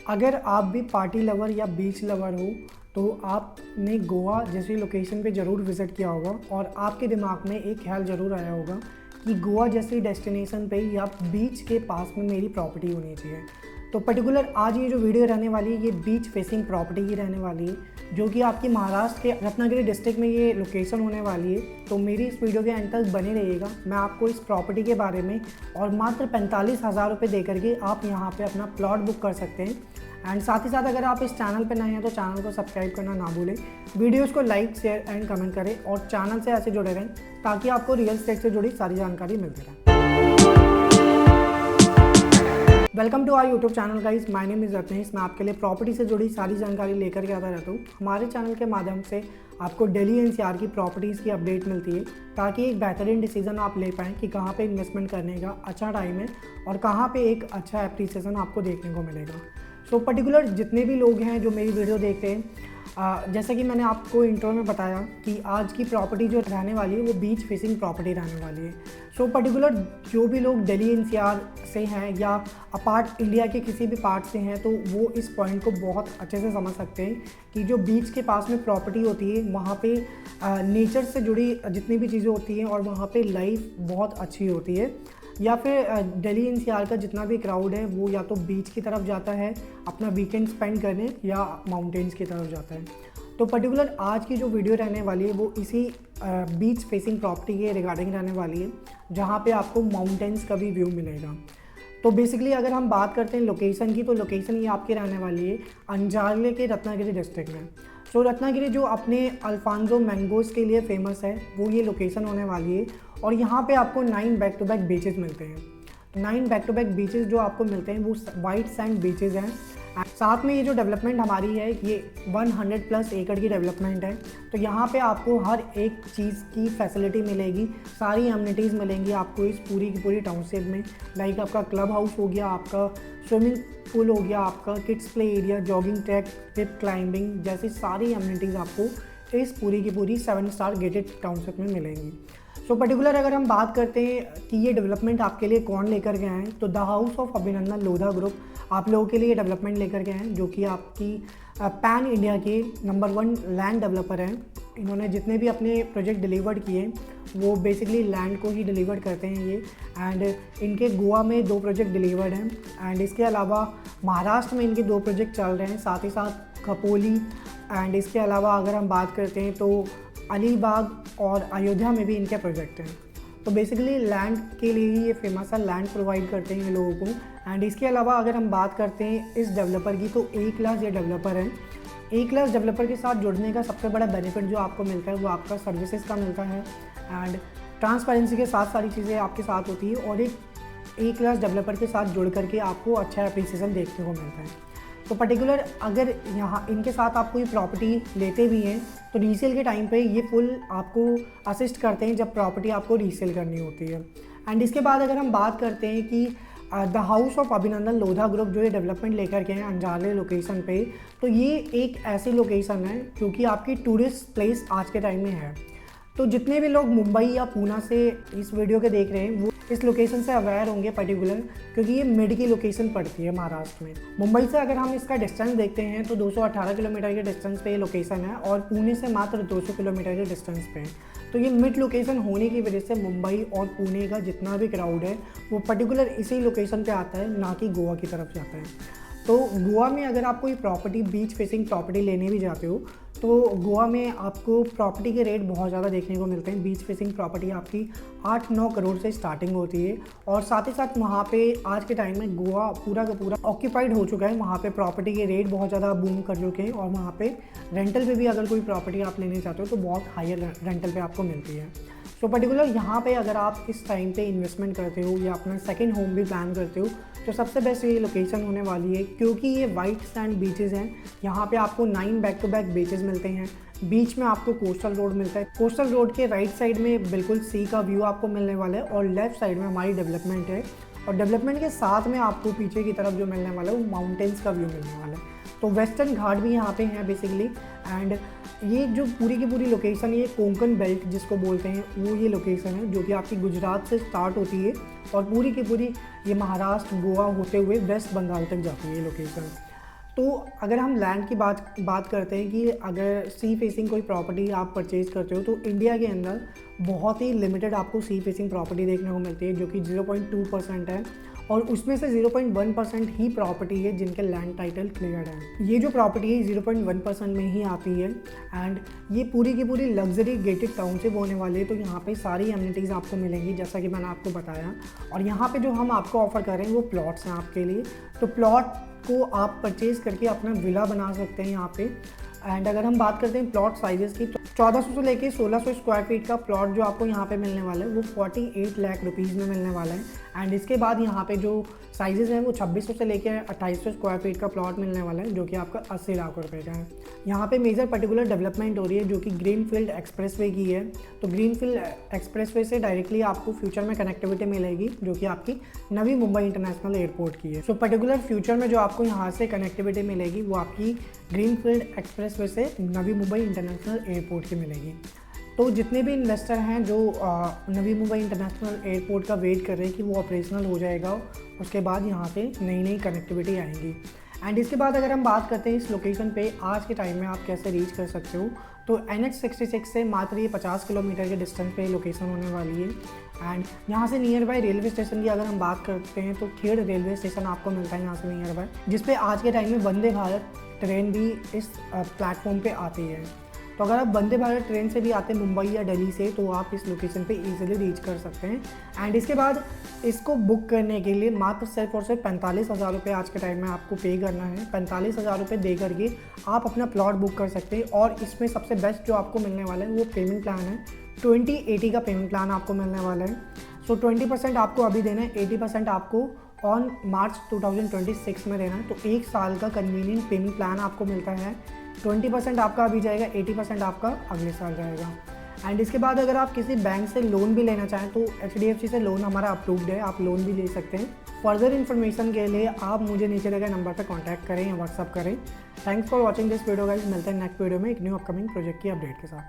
अगर आप भी पार्टी लवर या बीच लवर हो तो आपने गोवा जैसी लोकेशन पे ज़रूर विज़िट किया होगा और आपके दिमाग में एक ख्याल ज़रूर आया होगा कि गोवा जैसी डेस्टिनेशन पे या बीच के पास में मेरी प्रॉपर्टी होनी चाहिए। तो पर्टिकुलर आज ये जो वीडियो रहने वाली है ये बीच फेसिंग प्रॉपर्टी ही रहने वाली है, जो कि आपकी महाराष्ट्र के रत्नागिरी डिस्ट्रिक्ट में ये लोकेशन होने वाली है। तो मेरी इस वीडियो के एंड तक बने रहिएगा। मैं आपको इस प्रॉपर्टी के बारे में और मात्र 45,000 रुपये दे करके आप यहाँ पे अपना प्लॉट बुक कर सकते हैं। एंड साथ ही साथ अगर आप इस चैनल पर नए हैं तो चैनल को सब्सक्राइब करना ना भूलें, वीडियोस को लाइक शेयर एंड कमेंट करें और चैनल से ऐसे जुड़े रहें ताकि आपको रियल एस्टेट से जुड़ी सारी जानकारी मिलती रहे। Welcome to our YouTube channel guys, my name is Ratnesh. मैं आपके लिए प्रॉपर्टी से जुड़ी सारी जानकारी लेकर के आता रहता हूँ। हमारे चैनल के माध्यम से आपको दिल्ली एनसीआर की प्रॉपर्टीज़ की अपडेट मिलती है ताकि एक बेहतरीन डिसीजन आप ले पाएँ कि कहाँ पे इन्वेस्टमेंट करने का अच्छा टाइम है और कहाँ पे एक अच्छा एप्रिसिएशन आपको देखने को मिलेगा। सो पर्टिकुलर जितने भी लोग हैं जो मेरी वीडियो देखते हैं, जैसा कि मैंने आपको इंट्रो में बताया कि आज की प्रॉपर्टी जो रहने वाली है वो बीच फेसिंग प्रॉपर्टी रहने वाली है। सो पर्टिकुलर जो भी लोग दिल्ली एनसीआर से हैं या अपार्ट इंडिया के किसी भी पार्ट से हैं तो वो इस पॉइंट को बहुत अच्छे से समझ सकते हैं कि जो बीच के पास में प्रॉपर्टी होती है वहाँ पे नेचर से जुड़ी जितनी भी चीज़ें होती हैं और वहाँ पे लाइफ बहुत अच्छी होती है। या फिर दिल्ली एनसीआर का जितना भी क्राउड है वो या तो बीच की तरफ जाता है अपना वीकेंड स्पेंड करने या माउंटेन्स की तरफ जाता है। तो पर्टिकुलर आज की जो वीडियो रहने वाली है वो इसी बीच फेसिंग प्रॉपर्टी के रिगार्डिंग रहने वाली है, जहाँ पे आपको माउंटेन्स का भी व्यू मिलेगा। तो बेसिकली अगर हम बात करते हैं लोकेशन की, तो लोकेशन ये आपकी रहने वाली है अंजारले के रत्नागिरी डिस्ट्रिक्ट में। सो रत्नागिरी जो अपने अल्फांजो मैंगोज़ के लिए फेमस है वो ये लोकेशन होने वाली है और यहाँ पे आपको 9 बैक टू बैक बीचेस मिलते हैं। तो 9 बैक टू बैक बीचेस जो आपको मिलते हैं वो वाइट सैंड बीचेस हैं। साथ में ये जो डेवलपमेंट हमारी है ये 100+ एकड़ की डेवलपमेंट है। तो यहाँ पे आपको हर एक चीज़ की फैसिलिटी मिलेगी, सारी एमिनिटीज़ मिलेंगी आपको इस पूरी की पूरी टाउनशिप में। लाइक आपका क्लब हाउस हो गया, आपका स्विमिंग पूल हो गया, आपका kids play area, jogging track, hip climbing जैसी सारी एमिनिटीज़ आपको इस पूरी की पूरी 7 स्टार गेटेड टाउनशिप में मिलेंगी। सो पर्टिकुलर अगर हम बात करते हैं कि ये डेवलपमेंट आपके लिए कौन लेकर गए हैं, तो द हाउस ऑफ अभिनंदन लोधा ग्रुप आप लोगों के लिए डेवलपमेंट लेकर गए हैं, जो कि आपकी पैन इंडिया के नंबर 1 लैंड डेवलपर हैं। इन्होंने जितने भी अपने प्रोजेक्ट डिलीवर्ड किए वो बेसिकली लैंड को ही डिलीवर्ड करते हैं ये। एंड इनके गोवा में 2 प्रोजेक्ट डिलीवर्ड हैं एंड इसके अलावा महाराष्ट्र में इनके 2 प्रोजेक्ट चल रहे हैं, साथ ही साथ खपोली। एंड इसके अलावा अगर हम बात करते हैं तो अलीबाग और अयोध्या में भी इनके प्रोजेक्ट हैं। तो बेसिकली लैंड के लिए ही ये फेमस है, लैंड प्रोवाइड करते हैं ये लोगों को। एंड इसके अलावा अगर हम बात करते हैं इस डेवलपर की, तो ए क्लास ये डेवलपर है। ए क्लास डेवलपर के साथ जुड़ने का सबसे बड़ा बेनिफिट जो आपको मिलता है वो आपका सर्विसेज का मिलता है एंड ट्रांसपेरेंसी के साथ सारी चीज़ें आपके साथ होती है और एक ए क्लास डेवलपर के साथ जुड़ करके आपको अच्छा एप्रिसिएशन देखने को मिलता है। तो पर्टिकुलर अगर यहाँ इनके साथ आप कोई प्रॉपर्टी लेते भी हैं तो रीसेल के टाइम पे ये फुल आपको असिस्ट करते हैं जब प्रॉपर्टी आपको रीसेल करनी होती है। एंड इसके बाद अगर हम बात करते हैं कि द हाउस ऑफ अभिनंदन लोधा ग्रुप जो ये डेवलपमेंट लेकर के हैं अंजारले लोकेशन पे, तो ये एक ऐसी लोकेशन है क्योंकि आपकी टूरिस्ट प्लेस आज के टाइम में है। तो जितने भी लोग मुंबई या पूना से इस वीडियो के देख रहे हैं वो इस लोकेशन से अवेयर होंगे पर्टिकुलर, क्योंकि ये मिड की लोकेशन पड़ती है महाराष्ट्र में। मुंबई से अगर हम इसका डिस्टेंस देखते हैं तो 218 किलोमीटर के डिस्टेंस पे ये लोकेशन है और पुणे से मात्र 200 किलोमीटर के डिस्टेंस पे है। तो ये मिड लोकेशन होने की वजह से मुंबई और पुणे का जितना भी क्राउड है वो पर्टिकुलर इसी लोकेशन पे आता है, ना कि गोवा की तरफ जाता है। तो गोवा में अगर आप कोई प्रॉपर्टी बीच फेसिंग प्रॉपर्टी लेने भी जाते हो तो गोवा में आपको प्रॉपर्टी के रेट बहुत ज़्यादा देखने को मिलते हैं। बीच फेसिंग प्रॉपर्टी आपकी 8-9 करोड़ से स्टार्टिंग होती है और साथ ही साथ वहाँ पे आज के टाइम में गोवा पूरा का पूरा ऑक्यूपाइड हो चुका है। वहाँ पे प्रॉपर्टी के रेट बहुत ज़्यादा बूम कर चुके हैं और वहाँ पे रेंटल पे भी अगर कोई प्रॉपर्टी आप लेने चाहते हो तो बहुत हायर रेंटल पे आपको मिलती है। सो पर्टिकुलर यहाँ पे अगर आप इस टाइम पे इन्वेस्टमेंट करते हो या अपना सेकंड होम भी प्लान करते हो तो सबसे बेस्ट ये लोकेशन होने वाली है, क्योंकि ये वाइट सैंड बीचेस हैं। यहाँ पे आपको 9 बैक टू बैक बीचेस मिलते हैं, बीच में आपको कोस्टल रोड मिलता है। कोस्टल रोड के राइट साइड में बिल्कुल सी का व्यू आपको मिलने वाला है और लेफ्ट साइड में हमारी डेवलपमेंट है और डेवलपमेंट के साथ में आपको पीछे की तरफ जो मिलने वाला है वो माउंटेन्स का व्यू मिलने वाला है। तो वेस्टर्न घाट भी यहाँ पे हैं बेसिकली। एंड ये जो पूरी की पूरी लोकेशन ये कोंकण बेल्ट जिसको बोलते हैं वो ये लोकेशन है जो कि आपकी गुजरात से स्टार्ट होती है और पूरी की पूरी ये महाराष्ट्र गोवा होते हुए वेस्ट बंगाल तक जाती है ये लोकेशन। तो अगर हम लैंड की बात करते हैं कि अगर सी फेसिंग कोई प्रॉपर्टी आप परचेज़ करते हो तो इंडिया के अंदर बहुत ही लिमिटेड आपको सी फेसिंग प्रॉपर्टी देखने को मिलती है, जो कि 0.2% है, और उसमें से 0.1% ही प्रॉपर्टी है जिनके लैंड टाइटल क्लियर है। ये जो प्रॉपर्टी है 0.1% में ही आती है एंड ये पूरी की पूरी लग्जरी गेटेड टाउनशिप होने वाली है। तो यहाँ पे सारी एमिनिटीज़ आपको मिलेंगी जैसा कि मैंने आपको बताया, और यहाँ पे जो हम आपको ऑफ़र कर रहे हैं वो प्लॉट्स हैं आपके लिए। तो प्लॉट को आप परचेज़ करके अपना विला बना सकते हैं यहाँ पे। एंड अगर हम बात करते हैं प्लॉट साइजेस की, तो 1400 से लेके 1600 स्क्वायर फीट का प्लॉट जो आपको यहाँ पे मिलने वाला है वो 48 लाख रुपीज़ में मिलने वाला है। एंड इसके बाद यहाँ पे जो साइजेस हैं वो 2600 से लेके 2800 स्क्वायर फीट का प्लॉट मिलने वाला है, जो कि आपका 80 लाख रुपए का है। यहाँ पे मेजर पर्टिकुलर डेवलपमेंट हो रही है जो कि ग्रीनफील्ड एक्सप्रेसवे की है। तो ग्रीनफील्ड एक्सप्रेसवे से डायरेक्टली आपको फ्यूचर में कनेक्टिविटी मिलेगी, जो कि आपकी नवी मुंबई इंटरनेशनल एयरपोर्ट की है। सो पर्टिकुलर फ्यूचर में जो आपको यहाँ से कनेक्टिविटी मिलेगी वो आपकी ग्रीनफील्ड एक्सप्रेसवे से नवी मुंबई इंटरनेशनल एयरपोर्ट की मिलेगी। तो जितने भी इन्वेस्टर हैं जो नवी मुंबई इंटरनेशनल एयरपोर्ट का वेट कर रहे हैं कि वो ऑपरेशनल हो जाएगा, उसके बाद यहाँ से नई नई कनेक्टिविटी आएंगी। एंड इसके बाद अगर हम बात करते हैं इस लोकेशन पे आज के टाइम में आप कैसे रीच कर सकते हो, तो NH66 से मात्र ये 50 किलोमीटर के डिस्टेंस पे लोकेशन होने वाली है। एंड यहाँ से नियर बाय रेलवे स्टेशन की अगर हम बात करते हैं तो खेड़ रेलवे स्टेशन आपको मिलता है यहाँ से नियर बाय, जिसपे आज के टाइम में वंदे भारत ट्रेन भी इस प्लेटफॉर्म पे आती है। तो अगर आप वंदे भारत ट्रेन से भी आते हैं मुंबई या दिल्ली से, तो आप इस लोकेशन पे इजीली रीच कर सकते हैं। एंड इसके बाद इसको बुक करने के लिए मात्र सिर्फ और सिर्फ 45,000 रुपये आज के टाइम में आपको पे करना है। 45,000 रुपये दे करके आप अपना प्लॉट बुक कर सकते हैं। और इसमें सबसे बेस्ट जो आपको मिलने वाला है वो पेमेंट प्लान है, 20/80 का पेमेंट प्लान आपको मिलने वाला है। सो 20% आपको अभी देना है, 80% आपको ऑन मार्च 2026 में देना है। तो 1 साल का कन्वीनियंट पेमेंट प्लान आपको मिलता है। 20% आपका अभी जाएगा, 80% आपका अगले साल जाएगा। एंड इसके बाद अगर आप किसी बैंक से लोन भी लेना चाहें तो HDFC से लोन हमारा अप्रूव्ड है, आप लोन भी ले सकते हैं। फर्दर इन्फॉर्मेशन के लिए आप मुझे नीचे लगे नंबर पर कॉन्टैक्ट करें या व्हाट्सअप करें। Thanks for watching this video guys, मिलते हैं नेक्स्ट वीडियो में एक न्यू अपकमिंग प्रोजेक्ट की अपडेट के साथ।